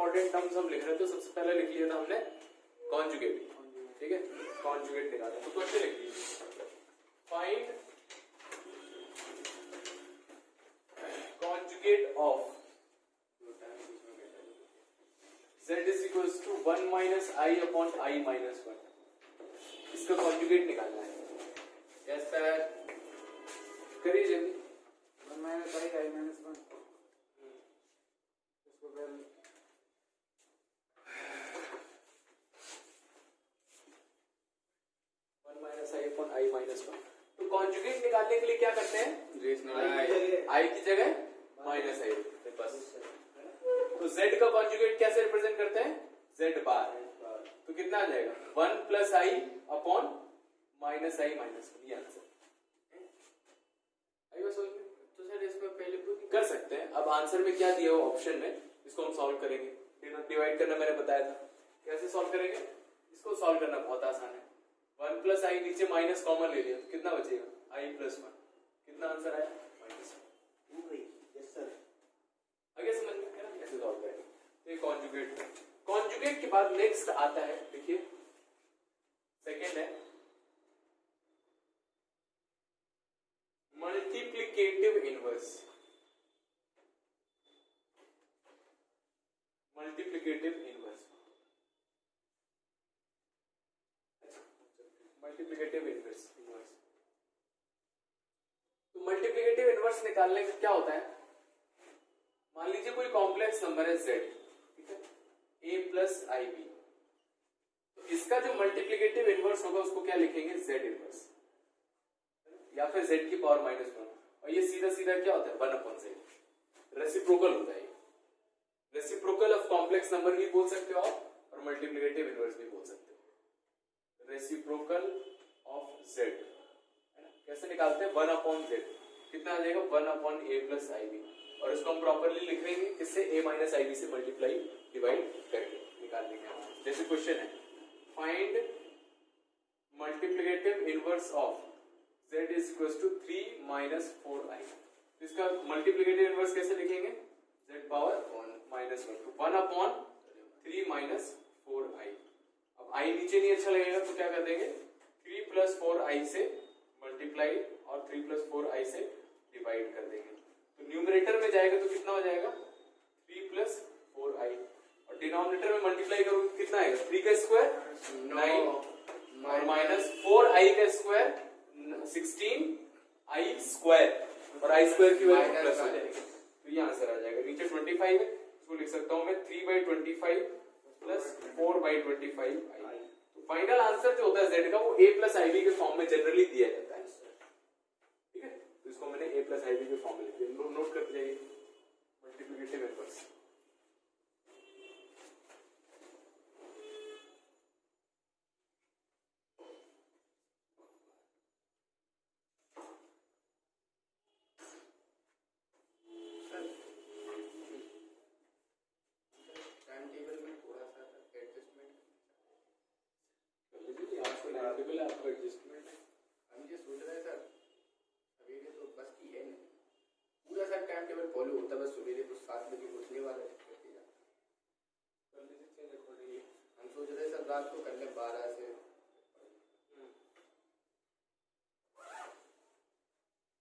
Important terms हम लिख रहे हैं तो सबसे पहले लिख लिया था हमने कॉन्जुगेट, ठीक है, कॉन्जुगेट निकाला तो क्वेश्चन लिख लीजिए, find conjugate of z is equals to 1 minus I upon I minus 1, इसका कॉन्जुगेट निकालना है। यस सर, करिए जल्दी। 1 minus I minus 1, इसको पहले 1 minus I upon I minus 1, तो कॉन्जुगेट निकालने के लिए क्या करते हैं, I की जगह माइनस आई, बस। तो z का कॉन्जुगेट कैसे रिप्रेजेंट करते हैं, z बार, तो कितना आ जाएगा 1 प्लस आई अपॉन माइनस आई माइनस 1, ये आंसर आएगा समझ में। तो सर इसको पहले कर सकते हैं, अब आंसर में क्या दिया हो ऑप्शन में, इसको हम सॉल्व करेंगे, डिवाइड करना मैंने बताया था, कैसे सॉल्व करेंगे, इसको सॉल्व करना बहुत आसान है। 1 प्लस आई नीचे माइनस कॉमन ले लिया तो कितना बचेगा आई प्लस 1, कितना आंसर आया माइनस 1। यस सर, आगे समझ में कैसे सॉल्व करेंगे। तो ये कॉन्जुगेट, कॉन्जुगेट के बाद नेक्स्ट आता है, देखिए सेकंड है multiplicative inverse, multiplicative inverse, multiplicative inverse, तो मल्टीप्लिकेटिव इनवर्स निकालने का क्या होता है, मान लीजिए कोई कॉम्प्लेक्स नंबर है z, ठीक है, a प्लस आई बी, तो इसका जो मल्टीप्लिकेटिव इनवर्स होगा उसको क्या लिखेंगे z इनवर्स, या फिर z की पावर माइनस 1, और ये सीधा सीधा क्या होता है 1 अपॉन z, रेसिप्रोकल होता है, रेसिप्रोकल ऑफ कॉम्प्लेक्स नंबर भी बोल सकते हो आप और मल्टीप्लिकेटिव इनवर्स भी बोल सकते हो, रेसिप्रोकल ऑफ z, है ना, कैसे निकालते हैं 1 अपॉन z, कितना आ जाएगा 1 upon a plus i b, और इसको हम प्रॉपर्ली लिख लेंगे किससे a माइनस आई बी से मल्टीप्लाई डिवाइड करके निकाल देंगे। जैसे क्वेश्चन है find multiplicative inverse of z is equal to 3 minus 4i, इसका मल्टीप्लिकेटिव इनवर्स कैसे लिखेंगे z पावर माइनस 1, तो 1 अपॉन 3 माइनस 4i, अब i नीचे नहीं अच्छा लगेगा तो क्या कर देंगे 3 प्लस 4i से मल्टीप्लाई और 3 प्लस 4i से डिवाइड कर देंगे, तो न्यूमरेटर में जाएगा तो कितना हो जाएगा 3 प्लस 4i, और डिनोमिनेटर में मल्टीप्लाई करोगे कितना आएगा 3 का स्क्वायर 9 और माइनस 4i का स्क्वायर 16i स्क्वायर, और i स्क्वायर की वैल्यू प्लस हो जाएगी, तो ये आंसर आ जाएगा। नीचे 25 है, इसको लिख सकता हूं मैं 3/25 प्लस 4/25i, तो फाइनल आंसर जो होता है z का वो a प्लस आई बी के फॉर्म में जनरली दिया जाता है, ठीक है, तो इसको मैंने a प्लस आई बी के फॉर्म में लिख दिया, नोट करते जाइए मल्टीप्लिकेटिव इनवर्स। रात को कर ले 12 से,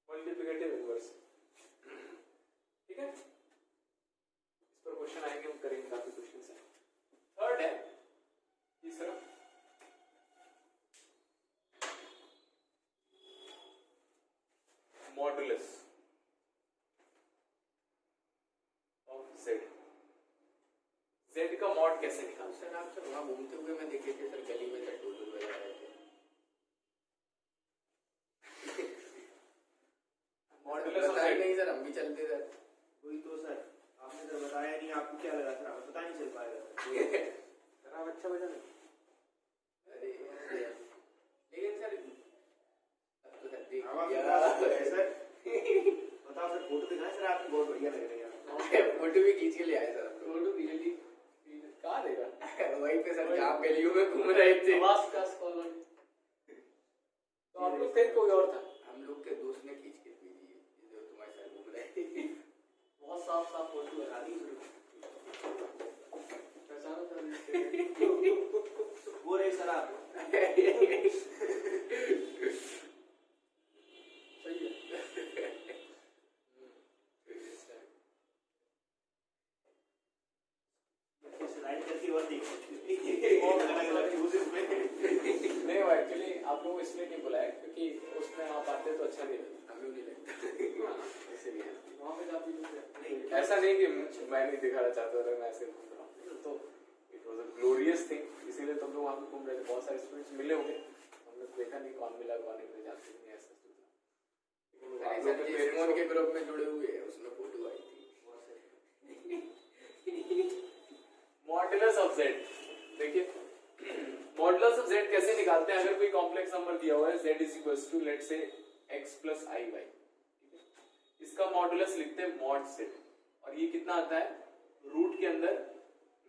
मल्टीप्लिकेटिव इनवर्स, ठीक है, इस पर क्वेश्चन आएंगे, हम करेंगे काफी क्वेश्चंस हैं। थर्ड है तीसरा मॉडुलस ऑफ z, z का मॉड कैसे निकालते हैं। सर आप सर वहाँ घूमते हुए मैं देखे थे सर, गली में सर टोल बजा रहे थे, मॉडुलस ऑफ बताया नहीं सर, हम भी चलते सर, वही तो सर आपने सर बताया नहीं, आपको क्या लगा सर, आपको पता नहीं चल पाएगा सर आप अच्छा बजा रहे, अरे लेकिन सर अब तो सर देख सर बताओ सर, फोटो दिखाएं सर, आपकी बहुत बढ़िया लग रही है, फोटो भी खींच के ले आए सर, फोटो रियली कहाँ देगा वहीं पे सर जहाँ गलियों में घूम रहे थे, तो आप लोग थे कोई और था, हम लोग के दोस्त ने खींच के भेजी जो तुम्हारे साथ घूम रहे थे, बहुत साफ साफ फोटो लगा दी। सर आप सही है। स्लाइड करके और देख सकते हो अलग-अलग यूजेस में। नहीं वो एक्चुअली आप लोग इसलिए नहीं बुलाया क्योंकि उसमें आप आते तो अच्छा नहीं लगता। हमें नहीं लगता। हाँ, इसीलिए वहाँ पे काफी लोग हैं। ऐसा नहीं कि मैं नहीं दिखाना चाहता था, मैं ऐसे घूम रहा हूँ तो it was a glorious thing, इसीलिए तुम लोग वहाँ पे घूम रहे थे। बहुत सारे स्टूडेंट्स मिले होंगे, हमने देखा नहीं कौन मिला कौन नहीं मिला, जानते नहीं ऐसा कुछ। लेकिन आप लोग के जिस के ग्रुप में जुड़े हुए हैं उसमें फोटो आई थी। मॉडुलस ऑफ z, देखिए मॉडुलस ऑफ z कैसे निकालते हैं? अगर कोई कॉम्प्लेक्स नंबर दिया हुआ है z is equal to let's say x plus i y, इसका मॉडुलस लिखते हैं मॉड z, और ये कितना आता है? रूट के अंदर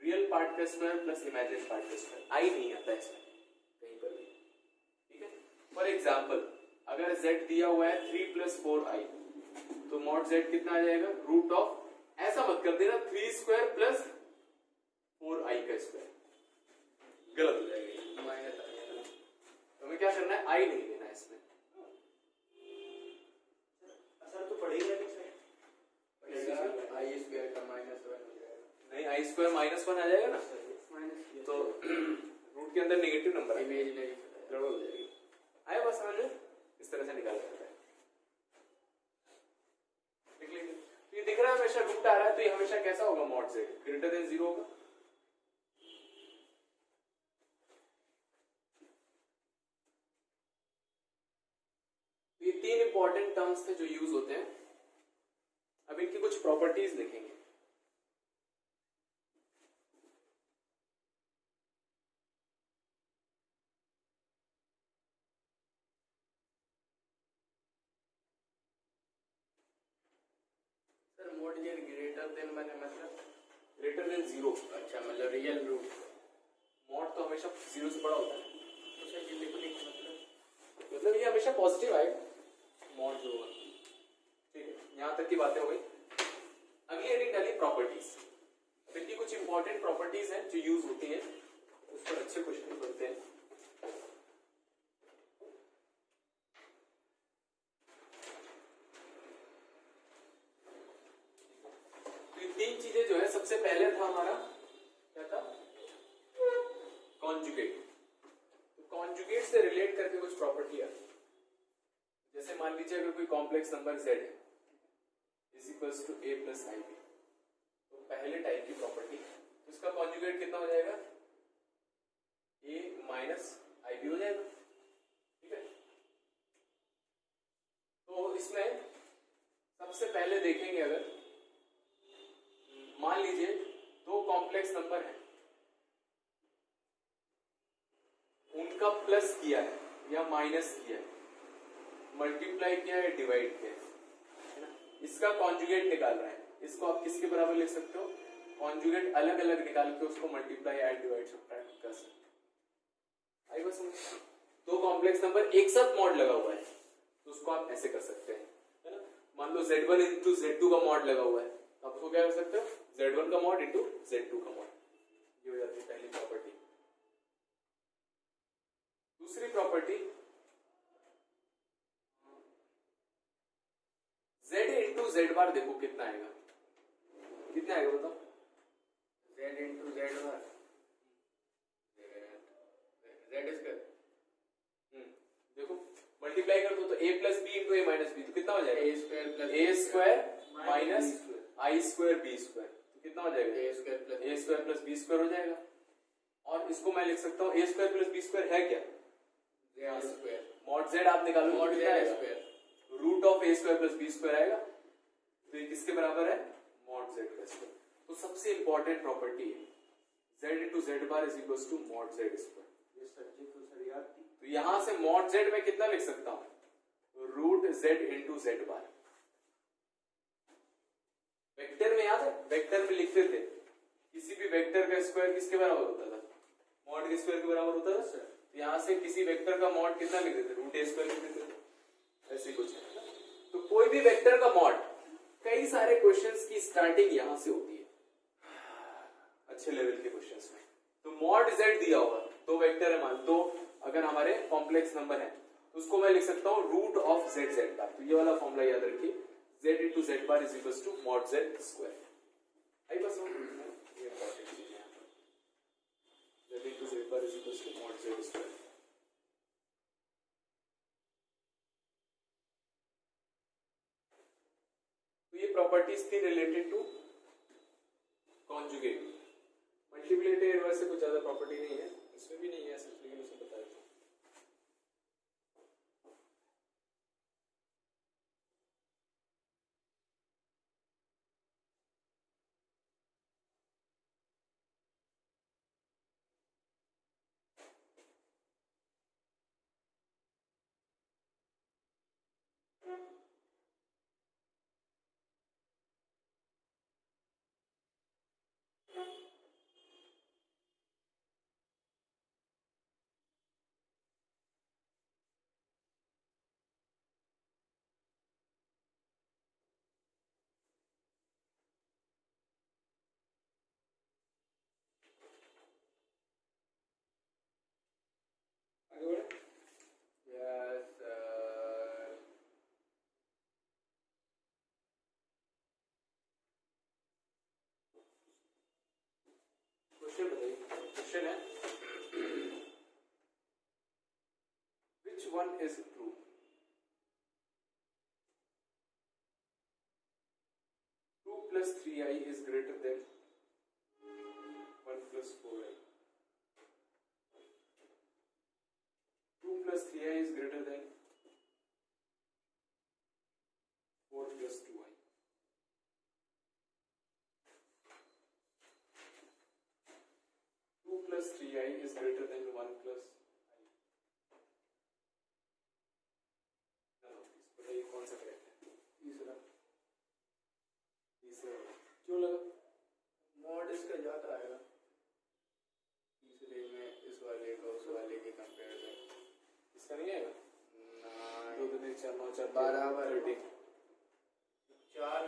रियल पार्ट का स्क्वायर प्लस इमेजिन पार्ट का स्क्वायर, आई नहीं आता है इसमें कहीं पर भी, ठीक है। फॉर एग्जाम्पल अगर z दिया हुआ है 3 प्लस 4i, तो मॉड z कितना आ जाएगा? रूट ऑफ, ऐसा मत कर देना 3 स्क्वायर प्लस 4i का स्क्वायर, गलत हो जाएगा, माइनस आ गया। तो हमें क्या करना है? आई नहीं लेना इसमें। सर तो पढ़ेगा नहीं सर। आई स्क्वायर का -1 हो जाएगा। नहीं, आई स्क्वायर -1 आ जाएगा ना, माइनस तो रूट के अंदर नेगेटिव नंबर है, इमेजिनरी गड़बड़ हो जाएगी। आया बस समझ में? इस तरह से निकाल सकता है। लिख लीजिए, तो ये दिख रहा है हमेशा रूट आ रहा है, तो ये हमेशा कैसा होगा? मॉड z ग्रेटर देन 0 होगा। ये 3 इंपॉर्टेंट टर्म्स थे जो यूज होते हैं। अब इनकी कुछ प्रॉपर्टीज लिखेंगे। सर मोड जे ग्रेटर देन मैंने मतलब ग्रेटर देन 0, अच्छा मतलब रियल रूट। मॉड तो हमेशा 0 से बड़ा होता है, तो सर ये लिखने का मतलब ये हमेशा पॉजिटिव आएगा मॉड जो होगा, ठीक है। यहां तक की बातें हो गई। अगली हेडिंग डाली प्रॉपर्टीज। अब इनकी कुछ इंपॉर्टेंट प्रॉपर्टीज हैं जो यूज होती है, उस पर अच्छे क्वेश्चन बनते हैं। तो ये 3 चीजें जो है, सबसे पहले था हमारा क्या था? कॉन्जुगेट। कॉन्जुगेट से रिलेट करके कुछ प्रॉपर्टी आती है। जैसे मान लीजिए अगर कोई कॉम्प्लेक्स नंबर z है is equals to a plus i b, तो पहले टाइप की प्रॉपर्टी, तो इसका कॉन्जुगेट कितना हो जाएगा? a माइनस आई बी हो जाएगा, ठीक है। तो इसमें सबसे पहले देखेंगे, अगर मान लीजिए 2 कॉम्प्लेक्स नंबर है, उनका प्लस किया है या माइनस किया है, मल्टीप्लाई किया है, डिवाइड किया है ना, इसका कॉन्जुगेट निकाल रहे हैं। इसको आप किसके बराबर लिख सकते हो? कॉन्जुगेट अलग अलग निकाल के उसको मल्टीप्लाई, ऐड, डिवाइड, सब्ट्रैक्ट कर सकते हो। आई बस समझ? 2 कॉम्प्लेक्स नंबर एक साथ मॉड लगा हुआ है, तो उसको आप ऐसे कर सकते हैं, है ना। मान लो z1 इंटू z2 का मॉड लगा हुआ है, तो आप उसको क्या कर सकते हो? z1 का मॉड इंटू z2 का मॉड, ये हो जाती है पहली प्रॉपर्टी। दूसरी प्रॉपर्टी, z इंटू z बार देखो कितना आएगा, कितना आएगा बताओ? z इंटू जेड बार जेड स्क्वायर। देखो मल्टीप्लाई कर दो तो a plus B into a minus B, तो कितना हो जाएगा? A square plus a square minus I square B square, तो कितना हो जाएगा? A square plus a square plus B square हो जाएगा। और इसको मैं लिख सकता हूँ a square plus B square है क्या? जेड स्क्वायर मॉड z आप निकालो, मॉड कितना जेड आएगा? Square root of a square plus B square आएगा, तो ये किसके बराबर है? मॉड z का स्क्वायर। तो सबसे इंपॉर्टेंट प्रॉपर्टी है z into Z bar is equal to mod z square. ये सब्जेक्ट तो सर याद थी। तो यहां से मॉड z में कितना लिख सकता हूं? रूट z इंटू जेड बार। वेक्टर में याद है, वेक्टर में लिखते थे किसी भी वेक्टर का स्क्वायर किसके बराबर होता था? मॉड के स्क्वायर के बराबर होता था सर। तो यहां से किसी वेक्टर का मॉड कितना लिख देते? रूट a स्क्वायर लिख देते थे, ऐसे कुछ है। तो कोई भी वेक्टर का मॉड, कई सारे क्वेश्चंस की स्टार्टिंग यहां से होती है अच्छे लेवल के क्वेश्चंस में। तो मॉड z दिया होगा दो वेक्टर है मान दो, अगर हमारे कॉम्प्लेक्स नंबर है तो उसको मैं लिख सकता हूँ रूट ऑफ z z बार। तो ये वाला फॉर्मूला याद रखिए, z into z bar is equals to mod z square। आई बस ये इंपॉर्टेंट चीज है, z into z bar is equals to mod z square। तो ये प्रॉपर्टीज थी related to conjugate. Multiplicative inverse से कुछ ज्यादा प्रॉपर्टी नहीं है, इसमें भी नहीं है ऐसे, लेकिन उसे बता देता हूं। आगे बढ़े। यस क्वेश्चन बताइए। क्वेश्चन है which one is true? 2 plus 3i is greater than 1 plus 4i। 2 plus 3i is greater than 4 plus 2i। 2 plus 3i is greater than 1 plus i। बताइए कौन सा करेक्ट है? तीसरा तीसरा। क्यों लगा? मॉड इसका ज्यादा आएगा तीसरे में, इस वाले का उस वाले के कंपैरिजन। इसका नहीं आएगा? ना 2 3 4 9 4 बराबर 30। चार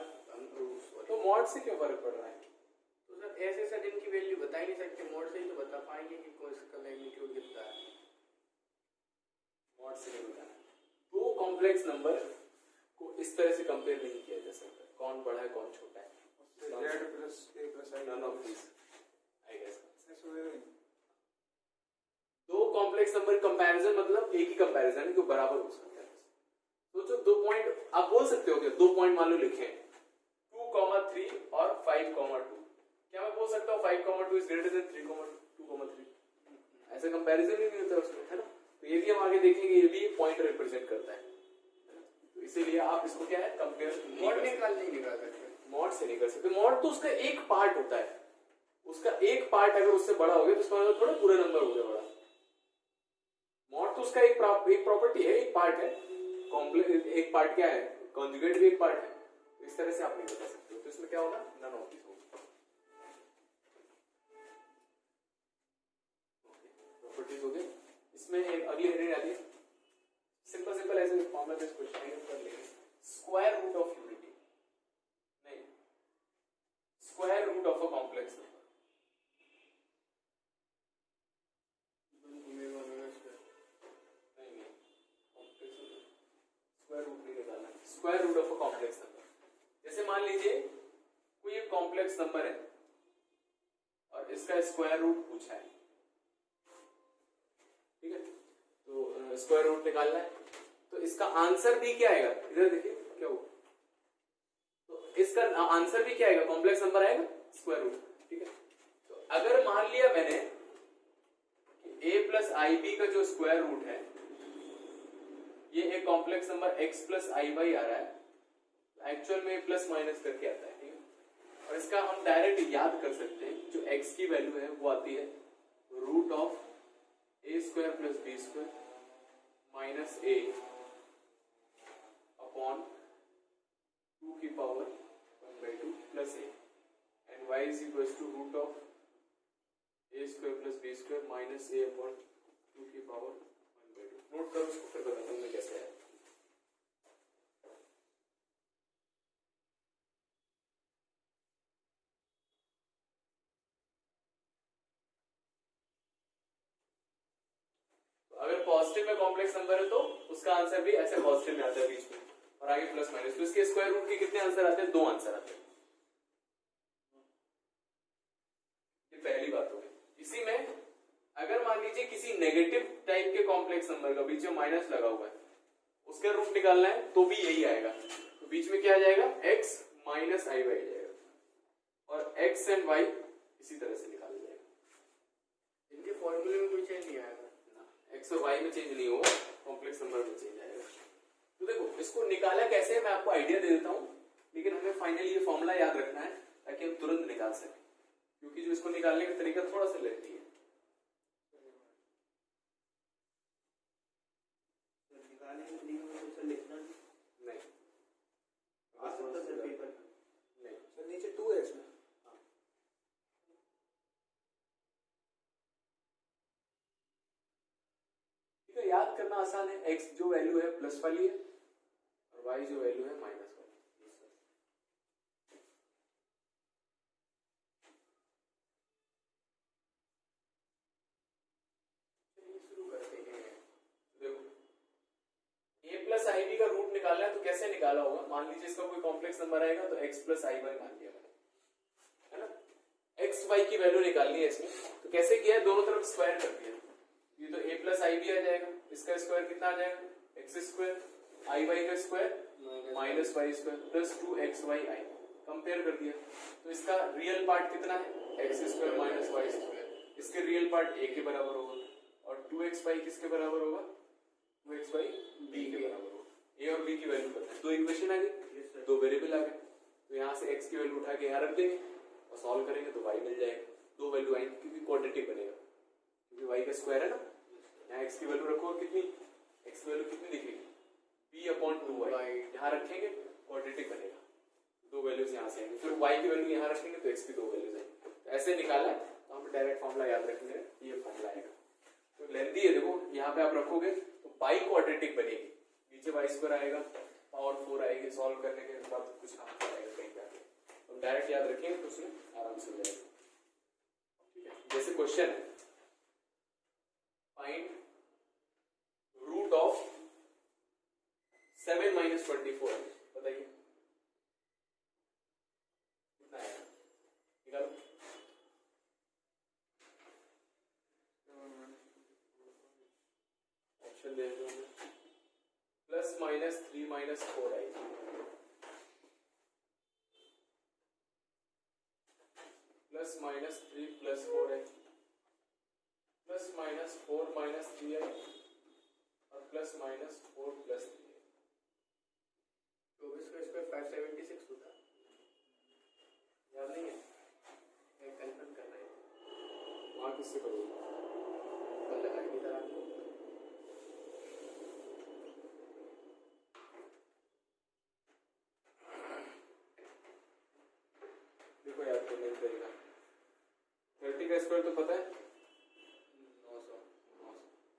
उस वाले। तो मॉड से क्यों फर्क पड़ रहा है? तो सर ऐसे सर इनकी वैल्यू बता ही नहीं सकते, मॉड से ही तो बता पाएंगे कि कौन सा मैग्नीट्यूड कितना है। मॉड से नहीं बताना। दो कॉम्प्लेक्स नंबर को इस तरह से कंपेयर नहीं किया जा सकता, कौन बड़ा है कौन छोटा है। Z plus A plus I None of these, I guess। ऐसा होएगा नहीं। दो कॉम्प्लेक्स नंबर कंपैरिजन मतलब एक ही कंपैरिजन है, जो बराबर हो सकता है। तो जो दो पॉइंट आप बोल सकते हो कि दो पॉइंट मान लो लिखे 2,3 और 5,2। क्या मैं बोल सकता हूँ 5,2 इज ग्रेटर देन 3,2,3? ऐसा कंपैरिजन ही नहीं होता उसमें, है ना। तो ये भी हम आगे देखेंगे, ये भी पॉइंट रिप्रेजेंट करता है। तो इसीलिए आप इसको क्या है कंपेयर मॉड नहीं निकाल सकते। मॉड से नहीं कर सकते। मॉड तो उसका एक पार्ट होता है, उसका एक पार्ट अगर उससे बड़ा हो गया तो उसका मतलब थोड़ा पूरा नंबर हो गया बड़ा। मॉड तो उसका एक प्रॉपर्टी है, एक पार्ट है। कॉम्प्लेक्स एक पार्ट क्या है, कॉन्जुगेट भी एक पार्ट है। तो इस तरह से आप नहीं बता सकते हो। तो इसमें क्या होगा, नन ऑफ दिस होगा। प्रॉपर्टीज हो गई। इसमें एक अगली हेडिंग आती है, सिंपल ऐसे फॉर्मूला बेस्ड क्वेश्चन कर लेंगे। स्क्वायर रूट ऑफ यूनिटी, नहीं, square root of a complex number. Square root नहीं निकालना, square root of a complex number. जैसे मान लीजिए कोई एक कॉम्प्लेक्स नंबर है और इसका स्क्वायर रूट पूछा है, ठीक है। तो स्क्वायर रूट निकालना है, तो इसका आंसर भी क्या आएगा, इधर देखिए क्या होगा। तो इसका आंसर भी क्या आएगा, कॉम्प्लेक्स नंबर आएगा, स्क्वायर रूट, ठीक है। तो अगर मान लिया मैंने a प्लस आई बी का जो स्क्वायर रूट है, ये एक complex number x plus i Y आ रहा है, एक्चुअल में प्लस माइनस करके आता है, ठीक है। और इसका हम डायरेक्ट याद कर सकते हैं, जो x की वैल्यू है वो आती है root of a square plus B square minus a upon 2 की power 1/2 plus a, and y is equal to root of a square plus B square minus a upon 2 की पावर 1/2। नोट करो उसको, फिर बताता हूँ मैं कैसे है। पॉजिटिव में कॉम्प्लेक्स नंबर है तो उसका आंसर भी ऐसे पॉजिटिव में आता है बीच में, और आगे प्लस माइनस, तो इसके स्क्वायर रूट के कितने आंसर आते हैं? 2 आंसर आते हैं। ये पहली बात हो गई। इसी में अगर मान लीजिए किसी नेगेटिव टाइप के कॉम्प्लेक्स नंबर का बीच में माइनस लगा हुआ है, उसका रूट निकालना है तो भी यही आएगा, तो बीच में क्या आ जाएगा? x माइनस आई वाई जाएगा, और x एंड y इसी तरह से निकाला जाएगा। इनके फॉर्मूले में कोई चेंज नहीं आएगा ना, x और y में चेंज नहीं होगा, कॉम्प्लेक्स नंबर में चेंज आएगा। तो देखो इसको निकाला कैसे, मैं आपको आइडिया दे देता हूं, लेकिन हमें फाइनली ये फॉर्मूला याद रखना है ताकि हम तुरंत निकाल सकें, क्योंकि जो इसको निकालने का तरीका थोड़ा सा लेती है। नहीं सर नीचे 2 है इसमें। ठीक है, याद करना आसान है। x जो वैल्यू है प्लस वाली है और y जो वैल्यू है माइनस वाली। शुरू करते हैं। देखो a प्लस आई बी का रूट निकालना है तो कैसे निकाला होगा? मान लीजिए इसका कोई कॉम्प्लेक्स नंबर आएगा तो x प्लस आई वाई मान लिया मैंने, है ना? x y की वैल्यू निकालनी है इसमें, तो कैसे किया है? दोनों तरफ स्क्वायर कर दिया, ये तो a प्लस आई बी आ जाएगा, इसका स्क्वायर कितना आ जाएगा? x स्क्वायर, आई वाई का square minus y square plus 2xy i, compare कर दिया, तो इसका रियल पार्ट कितना है? x square minus y square, इसके रियल पार्ट a के बराबर होगा, और 2xy किसके बराबर होगा? 2xy b के बराबर होगा। a और b की वैल्यू पता है, दो इक्वेशन आ गई, दो वेरिएबल आ गए, तो यहाँ से x की वैल्यू उठा के यहाँ रख देंगे और सॉल्व करेंगे तो y मिल जाएगा, दो वैल्यू आएंगी क्योंकि क्वाड्रेटिक बनेगा, क्योंकि y का स्क्वायर है ना। यहाँ x की वैल्यू रखो, कितनी x की वैल्यू कितनी दिखेगी? b/2y, यहाँ रखेंगे क्वाड्रेटिक बनेगा, दो वैल्यूज यहाँ से आएंगे, फिर y की वैल्यू यहाँ रखेंगे तो x की दो वैल्यूज आएंगी। तो ऐसे निकाला तो हम डायरेक्ट फॉर्मूला याद रखेंगे, ये फॉर्मूला आएगा। तो लेंथी है, देखो यहाँ पे आप रखोगे तो बाई क्वाड्रेटिक बनेगी, नीचे y स्क्वायर आएगा, पावर 4 आएगी, सॉल्व करने के बाद कुछ आंसर आएगा कहीं पे आके, तो डायरेक्ट याद रखेंगे तो उसमें आराम से हो जाएगा। ठीक है, जैसे क्वेश्चन है, फाइंड रूट ऑफ 7 माइनस 24, बताइए कितना आएगा? निकालो। ऑप्शन दे दो, प्लस माइनस 3 माइनस 4 आएगी, प्लस माइनस 3 प्लस 4 है, प्लस माइनस 4 माइनस 3 है, और प्लस माइनस 4 प्लस 3 है। 24 का स्क्वायर 576 होता है, याद नहीं है? मैं कंफर्म कर रहा हूँ। वहाँ किससे करोगे? कल लगाएंगे सर आपको। देखो याद करने का तरीका, 30 का स्क्वायर तो पता है, 900।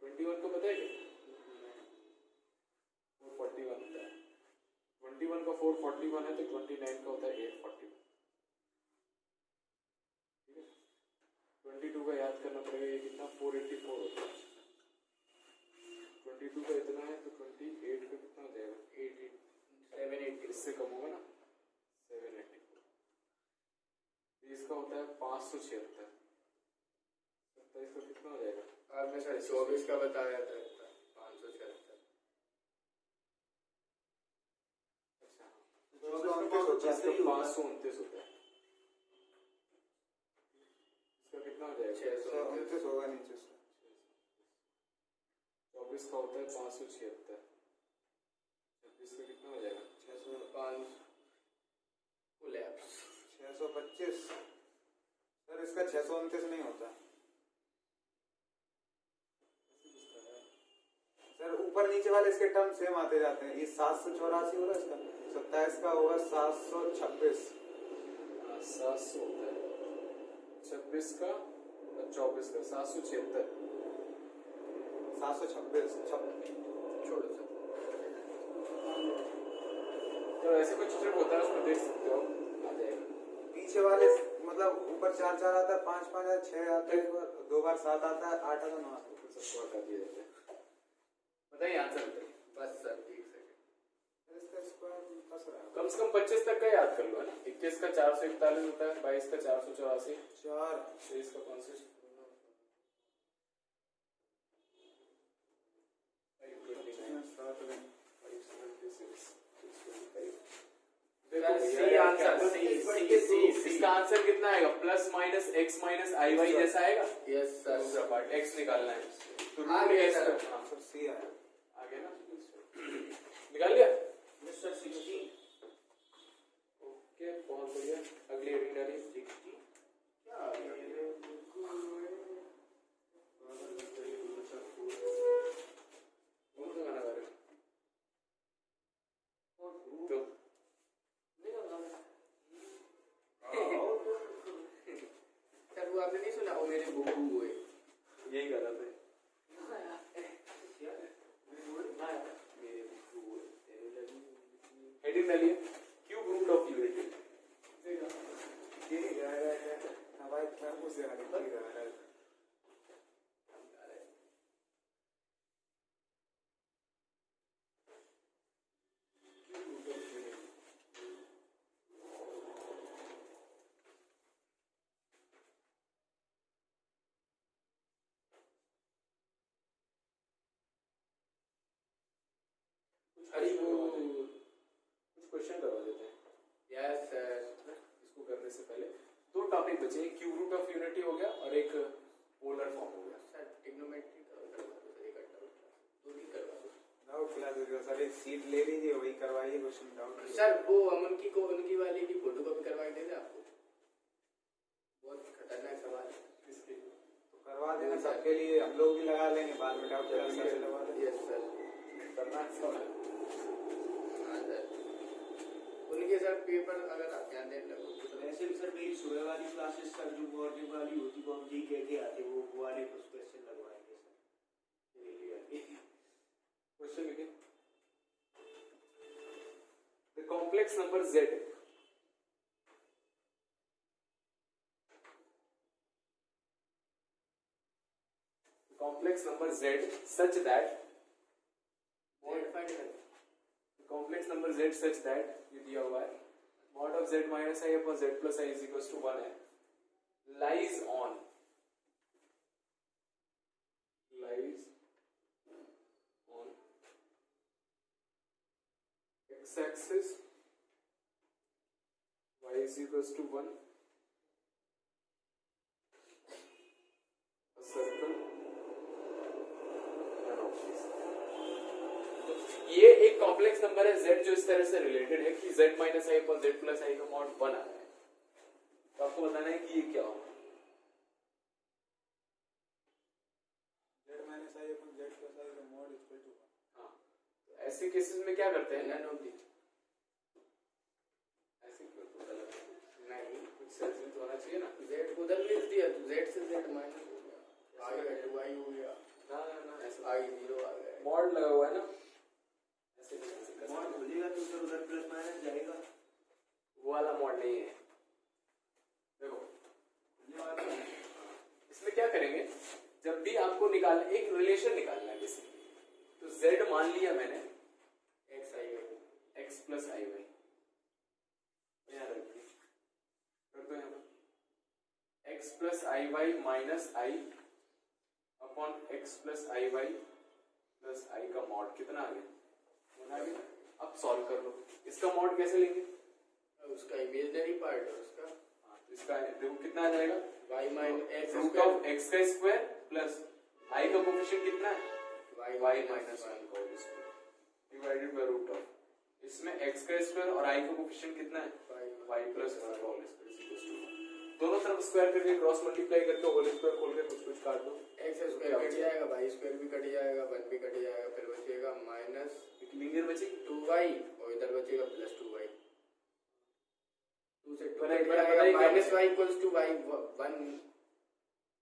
21 को पता है क्या? 441 होता है, 21 का 441 है तो 29 का होता है 841। ठीक है, 22 का याद करना पड़ेगा, ये कितना? 484 होता है, 22 का इतना है तो 28 का कितना हो जाएगा? 780, इससे कम होगा ना, 784। इसका होता है 576, 27 का कितना हो जाएगा? आपने सर 24 का बताया था 576। अच्छा, 529 होता है, इसका कितना हो जाएगा? 629 होगा नीचे से। 24 का होता है 576, 26 का कितना हो जाएगा? 605 कोलैप्स 625 सर, इसका 629 नहीं होता सर, ऊपर नीचे वाले इसके टर्म सेम आते जाते हैं। ये 784 होगा, इसका 27 का होगा 726, 700 होता है, 26 का और 24 का 776। 726 छोड़ो सर। तो ऐसे कुछ ट्रिक होता है, उसको देख सकते हो, आ जाएगा। पीछे वाले मतलब ऊपर 4 4 आता है, 5 5 आता है, 6 आता है, 2 बार 7 आता है, 8 आता है, 9 आता है। सबको हटा दिया जाता है। बताइए आंसर बताइए। बस सर एक सेकंड। इसका स्क्वायर कस रहा है। कम से कम 25 तक का याद कर लो है ना। 21 का 441 होता है, 22 का 484, 23 का 500, सी आंसर, सी। इसका आंसर कितना आएगा? प्लस माइनस एक्स माइनस आई वाई जैसा आएगा। Yes sir. दूसरा पार्ट एक्स निकालना है, तो आ रूट गया एक्स सर। का आंसर सी आया। आ गया ना, निकाल लिया। मिस्टर 16 ओके बहुत बढ़िया। अगली हेडिंग डालिए। 60 क्या आ गया मेरे कौन सा गाना गा रहे हो? सर वो आपने नहीं सुना, वो मेरे बुबू हुए। यही गाना था। मेरे बुबू हुए तेरे लगी। हेडिंग डालिए, क्यूब रूट ऑफ यूनिटी। ये गा रहा है हमारे कैंपस से आने की गा रहा है। हरी वो कुछ क्वेश्चन करवा देते हैं। Yes sir. इसको करने से पहले दो टॉपिक बचे, एक क्यूब रूट ऑफ यूनिटी हो गया और एक पोलर फॉर्म हो गया। सर ट्रिग्नोमेट्री करवा दो सर, एक डाउट दो ही करवा दो डाउट क्लास हो सर, एक सीट ले लीजिए वही करवाइए क्वेश्चन डाउट। सर। वो हम उनकी को उनकी वाली की फोटोकॉपी करवाई देंगे आपको। बहुत खतरनाक सवाल है। किसके? तो करवा देना सबके लिए, हम लोग भी लगा लेंगे बाद में डाउट क्लास से लगा देंगे। Yes sir. खतरनाक सवाल। हाँ सर। उनके सर पेपर अगर आप ध्यान देने लगो तो वैसे भी सर मेरी सुबह वाली क्लासेस सर जो मॉर्निंग वाली होती वो हम जी कह के आते वो वाले कुछ क्वेश्चन लगवाएंगे सर। डेली आके क्वेश्चन लिखिए। The complex number z complex number z such that complex number z such that ये दिया हुआ है mod of z minus I upon z plus I is equals to 1 है, lies on x axis, y is equals to 1, a circle and obliques। ये एक complex number है z जो इस तरह से रिलेटेड है कि z minus i upon z plus i का मॉड 1 आ रहा है, तो आपको बताना है कि ये क्या होगा। z minus i upon z plus i का mod equal to 1। हाँ, तो ऐसे केसेस में क्या करते हैं, नन ऑफ दी ऐसे क्यों तो गलत है, नहीं कुछ सेंस भी तो होना चाहिए ना। z को उधर लिख दिया तो z से z माइनस हो गया, आ गया 2i हो गया, ना ना ना ऐसा i 0 आ गया। मॉड लगा हुआ है ना, ऐसे नहीं कर सकते। मॉड बोलेगा तो सर उधर प्लस माइनस जाएगा। वो वाला मॉड नहीं है। देखो इसमें क्या करेंगे, जब भी आपको निकालना एक रिलेशन निकालना है बेसिकली, तो z मान लिया मैंने x i y x plus i y, यहाँ रख दिया, कर दो यहाँ पर x plus i y minus i upon x plus i y plus i का मॉड कितना आ गया, आ गया। अब सॉल्व कर लो, इसका मॉड कैसे लेंगे, उसका इमेजिनरी पार्ट है उसका तो इसका देखो कितना आ जाएगा, y minus x root of x का स्क्वायर प्लस i का कोफिशिएंट कितना है y y माइनस 1 का whole square divided by root of, इसमें x का स्क्वायर और i का कोफिशिएंट कितना है y प्लस 1 का whole square is equal to, दोनों तरफ स्क्वायर करके क्रॉस मल्टीप्लाई करके होल स्क्वायर खोल के कुछ कुछ काट दो, x स्क्वायर कट जाएगा, y स्क्वायर भी कट जाएगा, 1 भी कट जाएगा, फिर बचेगा माइनस एक लिनियर बचेगी 2y और इधर बचेगा प्लस 2y। 2 से 2 बताइए, कट जाएगा, बताइए क्या minus y equals to y 1।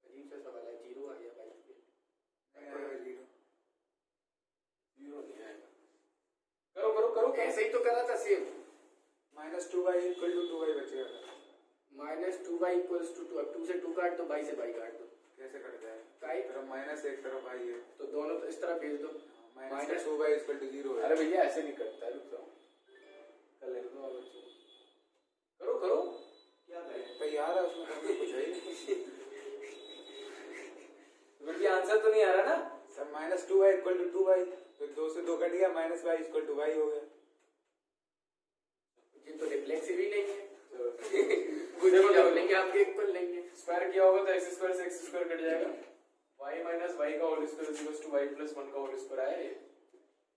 अजीब सा सवाल है, 0 आ गया y पे। जीरो नहीं आएगा, करो करो करो ऐसे ही तो करा था same, minus 2y equal to 2y बचेगा। माइनस 2y इक्वल्स टू 2, अब 2 से 2 काट दो, y से y काट दो, कैसे कट जाएगा, काई एक तरफ माइनस एक तरफ i है, तो दोनों तो इस तरह भेज दो, माइनस 2y इक्वल टू 0 है। अरे भैया ऐसे नहीं करता है, रुक जाओ कर लेने दो आप बच्चों को। करो करो क्या करें? तैयार है उसमें करने कुछ है ही नहीं। तो ये आंसर तो नहीं आ रहा ना। Sir minus 2y equal to 2y, तो 2 से 2 कट गया, minus y equal to y हो गया। ये तो रिफ्लेक्सिव ही नहीं है। देखो, देखो देखो। लेंगे आपके इक्वल लेंगे। स्क्वायर किया होगा तो एक्स स्क्वायर से एक्स स्क्वायर कट जाएगा, y माइनस वाई का whole square is equal to y plus 1 का होल स्क्वायर आया ये।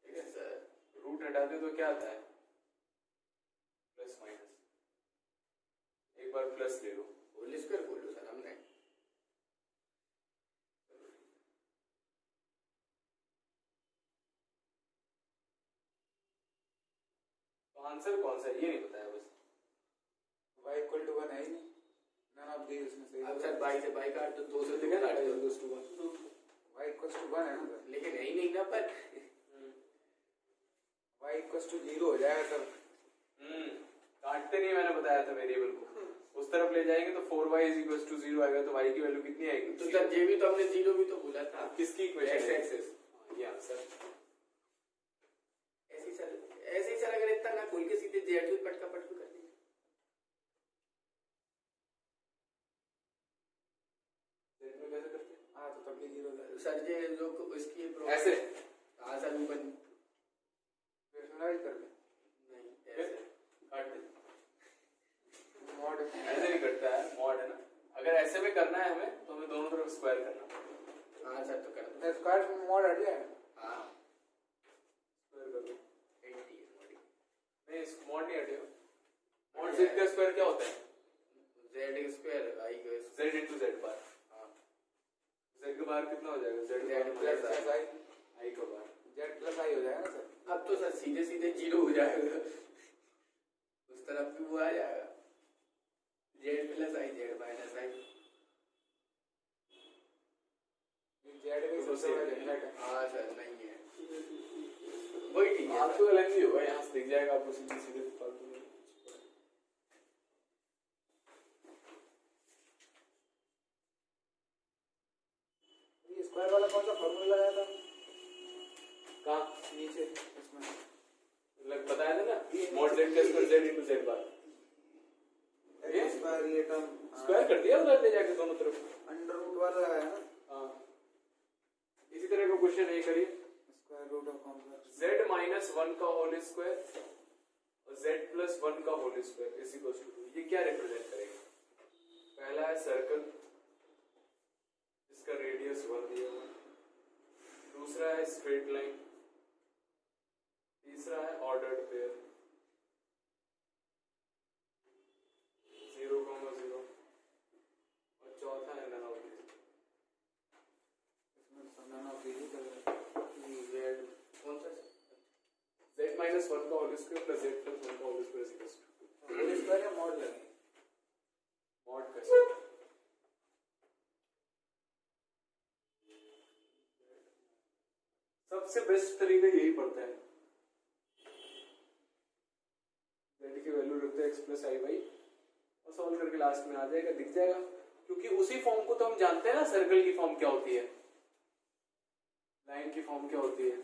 ठीक है सर, रूट हटा दे तो क्या आता है प्लस माइनस, एक बार प्लस ले लो, होल स्क्वायर बोलो सर हमने। तो आंसर कौन सा है ये नहीं बताया बस। y इक्वल टू 1 है ही नहीं, नन ऑफ दीस में सही। अब सर बाई से बाई काट दो, 2 से 2 दिखा काट दो, y इक्वल टू 1 है ना सर, लेकिन है ही नहीं ना पर। y इक्वल टू 0 हो जाएगा सर। काटते नहीं, मैंने बताया था वेरिएबल को उस तरफ ले जाएंगे तो 4y इज इक्वल टू 0 आएगा, तो y की वैल्यू कितनी आएगी? तो सर ये भी तो हमने 0 भी तो बोला था। किसकी इक्वेशन x है? एक्सिस। ये आंसर। ऐसे ही सर अगर इतना ना खोल के सीधे जेड भी पटका पटकू कर देंगे। Z में कैसे करते हैं? हाँ तो तब भी 0 हो जाएगा। सर ये जो इसकी ऐसे हाँ सर ऊपर पर्सनलाइज कर ले, नहीं फिर ऐसे काट दे। मॉड ऐसे नहीं करता है, मॉड है ना। अगर ऐसे में करना है हमें तो हमें दोनों तरफ स्क्वायर करना पड़ेगा। हाँ सर तो कर दो। स्क्वायर में मॉड हट जाएगा। हाँ स्क्वायर कर दो। 80 है मॉडी। नहीं मॉड नहीं हटेगा। मॉड z का स्क्वायर क्या होता है? जेड स्क्वायर आई का z into z बार। हाँ z के बाहर कितना हो जाएगा? z Z plus plus i, i का बार। z प्लस i हो जाएगा ना सर। अब तो सर सीधे सीधे 0 हो जाएगा, उस तरफ भी वो आ जाएगा Z plus I Z minus I. z भी सबसे बड़ा झंझट है। हाँ सर नहीं है वही ठीक है आपको अलग ही होगा, यहाँ से दिख जाएगा आपको सीधे सीधे फालतू में। ये स्क्वायर वाला कौन सा फॉर्मूला लगाया था? कहाँ? नीचे इसमें लग बताया था ना, मॉड z का स्क्वायर z into z बार। ये स्क्वायर ये टर्म स्क्वायर कर दिया उधर ले जाके दोनों तरफ। अंडर रूट वाला लगाया ना, हाँ इसी तरह का क्वेश्चन ये करिए, square root of complex z minus 1 का होल स्क्वायर और z प्लस 1 का whole square is equal to 2। ये क्या रिप्रेजेंट करेगा? पहला है सर्कल, इसका रेडियस 1 दिया हुआ, दूसरा है स्ट्रेट लाइन, तीसरा है ऑर्डर्ड पेयर 0,0 और चौथा है नन ऑफ दिस। इसमें नन ऑफ दीस कर रहा है। जेड कौन सा z माइनस 1 का whole square plus z plus 1 का whole square is equal to 2। Whole square या मॉड लगे? मॉड कैसे? सबसे बेस्ट तरीका यही पड़ता है, z की वैल्यू रखते हैं x प्लस आई वाई और सॉल्व करके लास्ट में आ जाएगा, दिख जाएगा। क्योंकि उसी फॉर्म को तो हम जानते हैं ना, सर्कल की फॉर्म क्या होती है, लाइन की फॉर्म क्या होती है,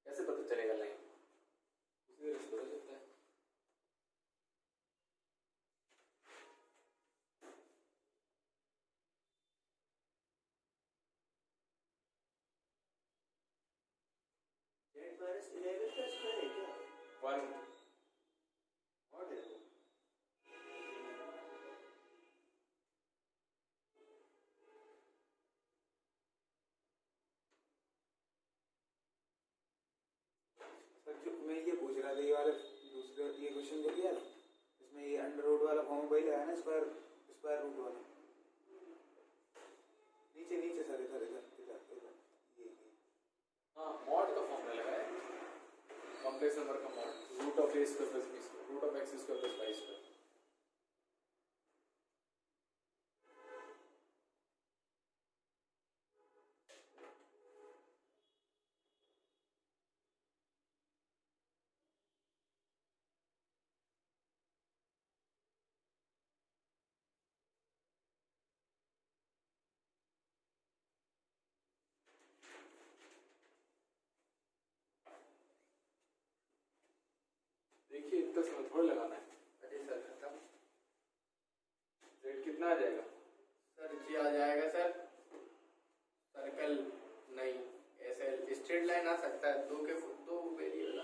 कैसे पता चलेगा लाइन? उसी तरह से पता चलता है। जेड माइनस 11 का स्क्वायर है क्या? 1 और है वो। सर जो मैं ये पूछ रहा था, ये वाले दूसरे ये क्वेश्चन जो दिया इसमें ये अंडर रूट वाला फॉर्म वही लगाया ना, स्क्वायर स्क्वायर रूट वाला। नीचे नीचे सर इधर इधर इधर इधर ये हाँ मॉड का फॉर्मूला लगाया है, कॉम्प्लेक्स नंबर का mod, root of a square plus b square, root of x square plus y square. देखिए इतना समय थोड़ा लगाना है। अरे सर खत्म। z कितना आ जाएगा? सर जी आ जाएगा सर, सर्कल नहीं ऐसे स्ट्रेट लाइन आ सकता है, दो वेरिएबल आ।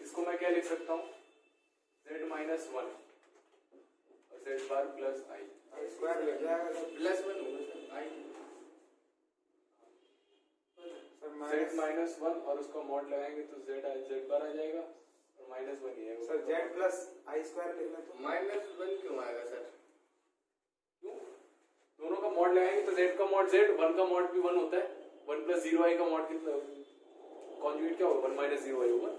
इसको मैं क्या लिख सकता हूँ? z माइनस 1 और z बार प्लस आई। स्क्वायर लग जाएगा तो +1 होगा सर, आई सर z माइनस 1 और उसका मॉड लगाएंगे तो z बार आ जाएगा और -1 ही है। सर z प्लस आई स्क्वायर लिख लें तो -1 क्यों आएगा सर? क्यों? दोनों का मॉड लगाएंगे तो z का मॉड z, 1 का मॉड भी 1 होता है। 1 प्लस 0i का मॉड कितना कॉन्जुगेट क्या होगा? 1 माइनस 0i होगा।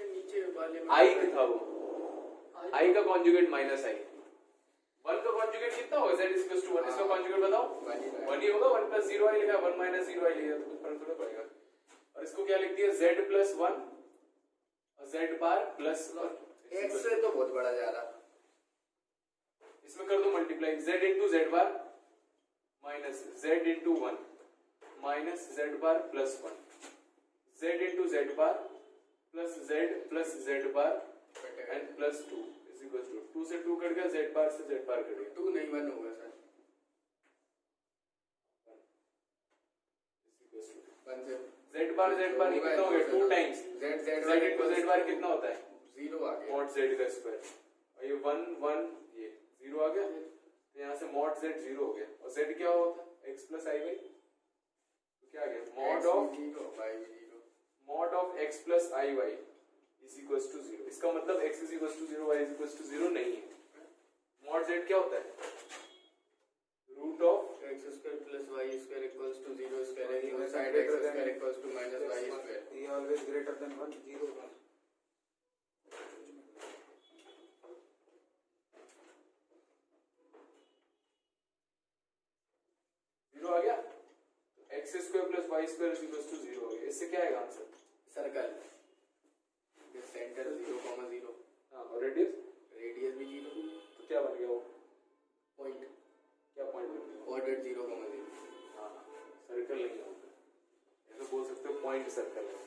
नीचे वाले i था वो, i का कॉन्जुगेट माइनस i। 1 का कॉन्जुगेट कितना होगा? z is equal to 1। इसका कॉन्जुगेट बताओ। 1 ही होगा। 1 प्लस 0i लिखा है, 1 माइनस 0i लिखा है तो कुछ फर्क थोड़ा पड़ेगा। और इसको क्या लिख दिया? z प्लस 1 और z बार प्लस 1। x से तो बहुत बड़ा जा रहा। इसमें कर दो multiply, z into Z bar minus z into 1 minus z bar plus 1, z into Z bar plus z bar and plus 2 is equal to 2 से 2 कट गया, z बार से z बार कट गया, 2 नहीं 1 होगा सर। 1 से z बार कितना हो गया? 2 टाइम्स z इंटू जेड बार कितना होता है? 0 आ गया। मॉड z का स्क्वायर। और ये 1 1 ये 0 आ गया, तो यहाँ से मॉड z 0 हो गया। और z क्या होता है? x प्लस आई बाई, तो क्या आ गया? Mod of x plus i y is equal to 0। इसका मतलब x is equal to 0, y is equal to 0 नहीं है। मॉड z क्या होता है? Root of x square plus y square equals to 0 square है, side x square equals to minus y square. ये always greater than 1 0 0 आ गया, x square plus y square is equal to 0 हो गया। इससे क्या आएगा आंसर? Circle centre 0, 0। हाँ, और रेडियस भी 0, तो क्या बन गया वो? पॉइंट क्या पॉइंट बन गया? ऑर्डर 0, 0। हाँ, सर्कल नहीं होता, ऐसे बोल सकते हो पॉइंट सर्कल है।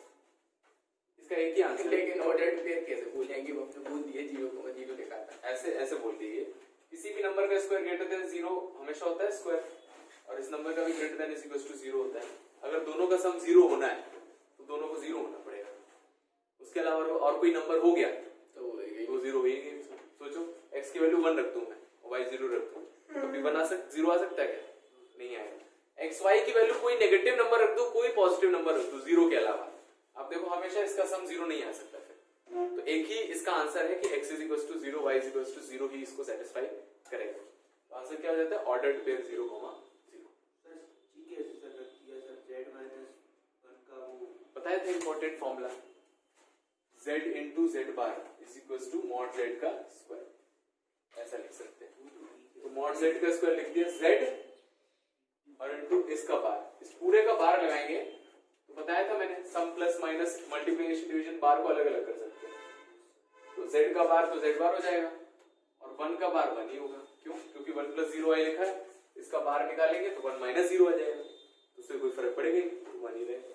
इसका एक ही आंसर है। लेकिन ऑर्डर पेयर कैसे बोलेंगे? वो आपने बोल दिए 0, 0 लिखा था। ऐसे बोल दीजिए, किसी भी नंबर का स्क्वायर ग्रेटर देन 0 हमेशा होता है स्क्वायर, और इस नंबर का भी greater than is equal to 0 होता है। अगर दोनों का सम 0 होना है तो दोनों को 0 होना पड़ेगा। उसके अलावा और कोई नंबर हो गया तो वो 0 हो ही नहीं। सोचो x की वैल्यू 1 रख दूं मैं और y 0 रख दूं, तो भी 0 आ सकता है क्या? नहीं आएगा। x y की वैल्यू कोई नेगेटिव नंबर रख दो, कोई पॉजिटिव नंबर रख दो 0 के अलावा, आप देखो हमेशा इसका सम 0 नहीं आ सकता फिर। तो एक ही इसका आंसर है कि x is equal to 0, y is equal to 0 ही इसको सेटिस्फाई करेगा। तो आंसर क्या हो जाता है? Ordered pair 0, 0। सर ठीक है सर, रख दिया सर z माइनस 1 का वो बताया था important formula, z into Z bar is equal to mod z का स्क्वायर, ऐसा लिख सकते हैं। तो मॉड z का स्क्वायर लिख दिया, z और इंटू इसका बार, इस पूरे का बार लगाएंगे तो बताया था मैंने सम प्लस माइनस मल्टीप्लिकेशन डिवीजन बार को अलग अलग कर सकते हैं। तो z का बार तो z बार हो जाएगा और 1 का बार 1 ही होगा। क्यों? क्योंकि 1 प्लस 0 आई लिखा है, इसका बार निकालेंगे तो 1 माइनस 0 आ जाएगा, तो उससे कोई फर्क पड़ेगा ही, तो 1 ही रहेगा।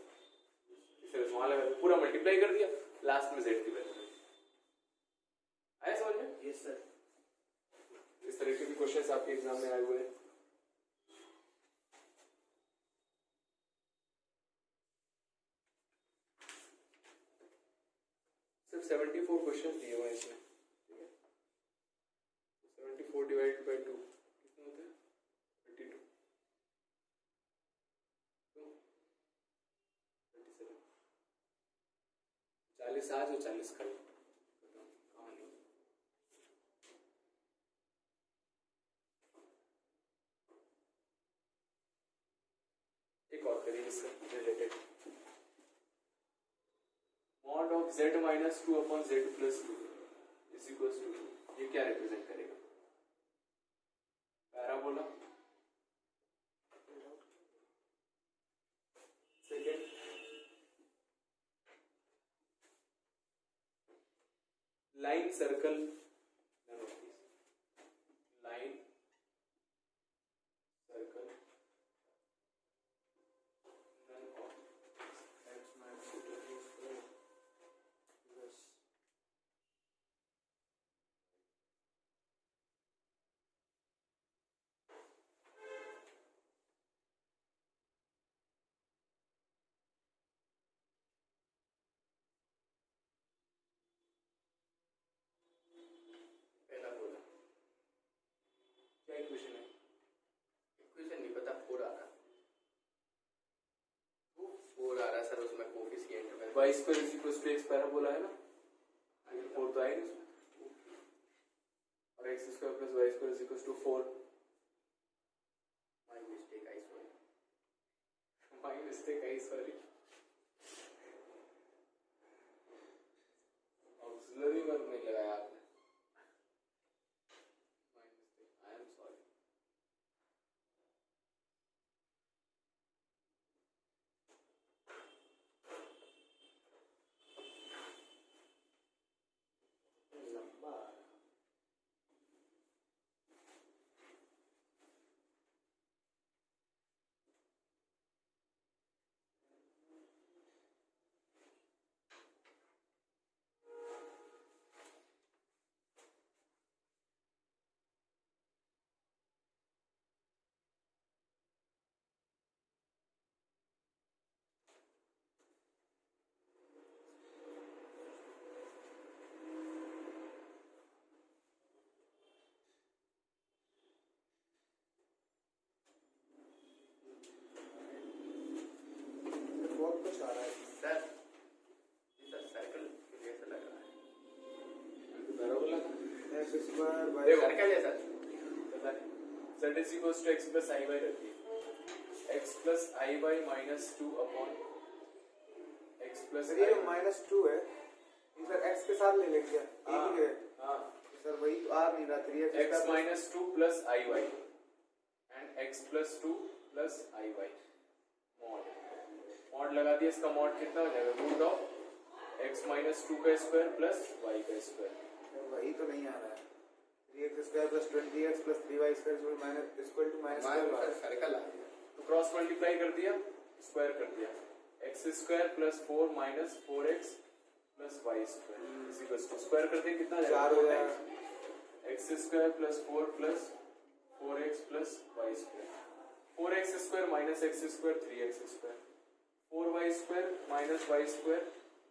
इसलिए वहां लगा पूरा मल्टीप्लाई कर दिया, लास्ट में z की वैल्यू आया समझ में? Yes sir. इस तरह के भी क्वेश्चंस आपके एग्जाम में आए हुए हैं। सिर्फ 74 क्वेश्चंस दिए हुए हैं इसमें, ठीक है? 74 डिवाइडेड बाय 2 कितना होता है? 32, 37, 40 आज और 40 कल। कहानी एक और करिए इससे related, mod of z minus 2 upon z plus 2 is equal to, ये क्या रिप्रेजेंट करेगा? Parabola. Second, line circle, line circle equation है? इक्वेशन नहीं पता, 4 आ रहा, 4 आ रहा सर, उसमें कोफिशिएंट में y square is equal to x parabola है ना, 4 तो आएगा इसमें, और x square plus y square is equal to 4. My mistake I sorry, my mistake I sorry. Auxiliary verb नहीं लगाया आपने. My mistake, I am sorry. लंबा आ रहा। बहुत कुछ आ रहा है. सर सर सर्कल कैसे लग रहा है? पैराबोला एक्स स्क्वायर बाई देखो. सर्कल है सर, पता नहीं. z is equal to x plus i y रखिए, x plus i y minus 2 upon x plus sir ये -2 है, इधर x के साथ ले लेंगे एक ही है. हाँ, सर वही तो आ नहीं रहा, 3x x minus 2 plus i y and x plus 2 plus i y mod. Mod लगा दिया, इसका मॉड कितना हो जाएगा? रूट ऑफ x माइनस 2 का स्क्वायर प्लस y का स्क्वायर. वही तो नहीं आ रहा है. 3x square plus 20x plus 3y square minus equal to minus 12 आ रहा है. सर्कल आ गया, तो क्रॉस मल्टीप्लाई कर दिया, स्क्वायर कर दिया, x square plus 4 minus 4x plus y square is equal to square कर दिया, कितना आ जाएगा? 4 हो जाएगा. x square plus 4 plus 4x plus y square, 4x square minus x square 3x square, 4y square minus y square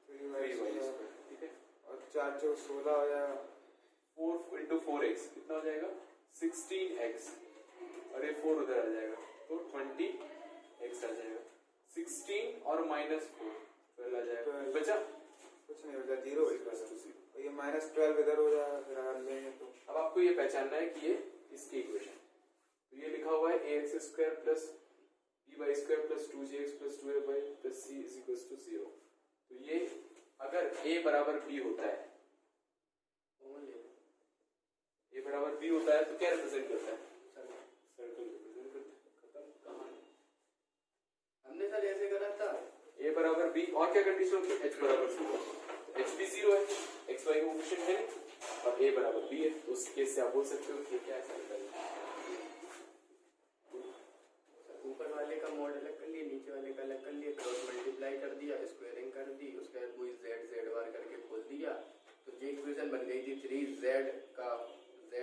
3y square. ठीक है, और 4 चौक 16 हो जाएगा. 4 इंटू 4x कितना हो जाएगा? 16x, और ये 4 उधर आ जाएगा तो 20x आ जाएगा. 16 और माइनस 4 12 आ जाएगा. 12. बचा कुछ नहीं होगा, 0 और ये -12 इधर हो जाएगा. फिर अगर लेंगे तो अब आपको ये पहचानना है कि ये इसकी इक्वेशन, तो ये लिखा हुआ है ax square plus by square plus 2gx plus 2ay plus c is equal to 0. तो ये अगर a बराबर b होता है, a बराबर b होता है तो क्या रिप्रेजेंट करता है? सर्कल रिप्रेजेंट करता है. खत्म कहानी. हमने सर ऐसे करा था, a बराबर b, और क्या कंडीशन होती है? h बराबर 0. h भी 0 है, x y कोएफिशिएंट है और a बराबर b है, तो उस केस से आप बोल सकते हो कि ये क्या है? सर्कल. ऊपर वाले का मॉड अलग कर लिए, नीचे वाले का अलग कर लिए, क्रॉस मल्टीप्लाई कर दिया, स्क्वायरिंग कर दी, उसके बाद कोई z बार करके खोल दिया, तो ये इक्वेशन बन गई थी 3z का z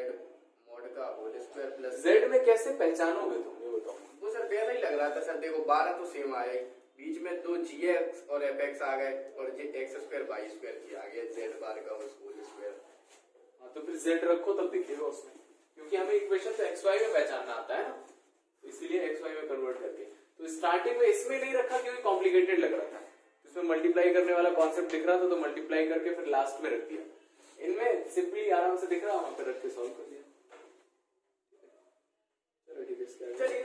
मॉड का होल स्क्वायर प्लस z में कैसे पहचानोगे तुम, ये बताओ. वो सर पहले ही लग रहा था सर. देखो 12 तो सेम आया, बीच में 2 gx और fx आ गए, और ये x स्क्वायर y स्क्वायर की आ गया, z बार का होल स्क्वायर. हाँ, तो फिर z रखो तब दिखेगा उसमें, क्योंकि हमें इक्वेशन तो xy में पहचानना आता है ना, इसीलिए xy में कन्वर्ट करके. तो स्टार्टिंग में इसमें नहीं रखा क्योंकि कॉम्प्लिकेटेड लग रहा था, इसमें मल्टीप्लाई करने वाला कॉन्सेप्ट दिख रहा था तो मल्टीप्लाई करके फिर लास्ट में रख दिया. इनमें सिंपली आराम से दिख रहा, वहां पे रख के सॉल्व कर दिया. चलो ठीक है, इसके आगे चलिए